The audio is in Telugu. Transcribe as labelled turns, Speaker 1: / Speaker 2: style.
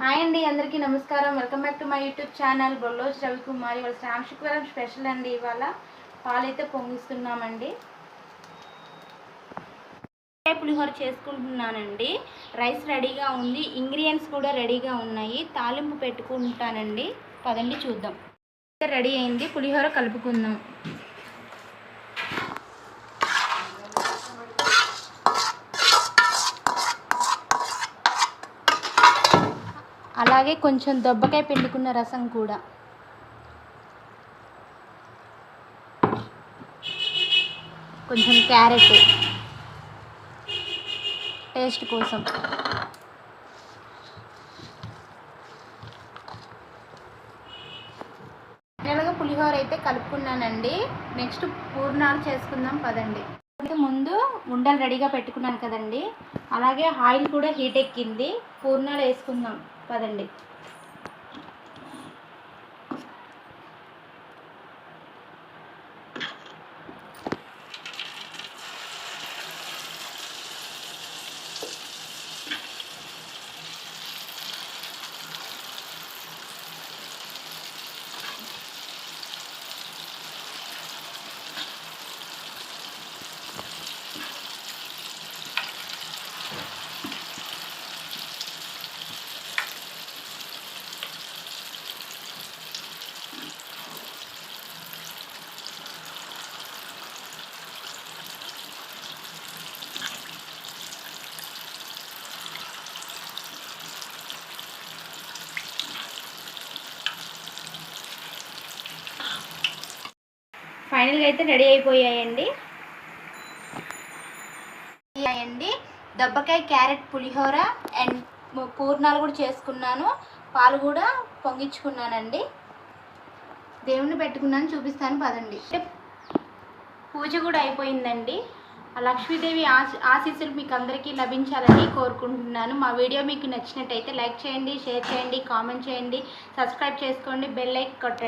Speaker 1: హాయ్ అండి, అందరికీ నమస్కారం. Welcome back to my YouTube channel Bolloju Ravikumar. ఇవాళ శ్రావణ శుక్రవారం స్పెషల్ అండి. ఇవాళ పాలైతే పొంగిస్తున్నామండి. పులిహోర చేసుకుంటున్నానండి. రైస్ రెడీగా ఉంది, ఇంగ్రీడియంట్స్ కూడా రెడీగా ఉన్నాయి. తాలింపు పెట్టుకుంటానండి. పదండి చూద్దాం. రెడీ అయింది, పులిహోర కలుపుకుందాం. అలాగే కొంచెం దొబ్బకాయ పిండుకున్న రసం కూడా, కొంచెం క్యారెట్ టేస్ట్ కోసం, ఫైనల్గా పులిహోర అయితే కలుపుకున్నానండి. నెక్స్ట్ పూర్ణాలు చేసుకుందాం పదండి. ముందు ఉండలు రెడీగా పెట్టుకున్నాను కదండి, అలాగే ఆయిల్ కూడా హీట్ ఎక్కింది. పూర్ణాలు వేసుకుందాం పదండి. ఫైనల్గా అయితే రెడీ అయిపోయాయండి. దబ్బకాయ క్యారెట్ పులిహోర అండ్ పూర్ణాలు కూడా చేసుకున్నాను. పాలు కూడా పొంగించుకున్నానండి. దేవుణ్ణి పెట్టుకున్నాను, చూపిస్తాను పదండి. పూజ కూడా అయిపోయిందండి. లక్ష్మీదేవి ఆశీస్సులు మీకు అందరికీ లభించాలని కోరుకుంటున్నాను. మా వీడియో మీకు నచ్చినట్టయితే లైక్ చేయండి, షేర్ చేయండి, కామెంట్ చేయండి, సబ్స్క్రైబ్ చేసుకోండి, బెల్ ఐకాన్ కొట్టండి.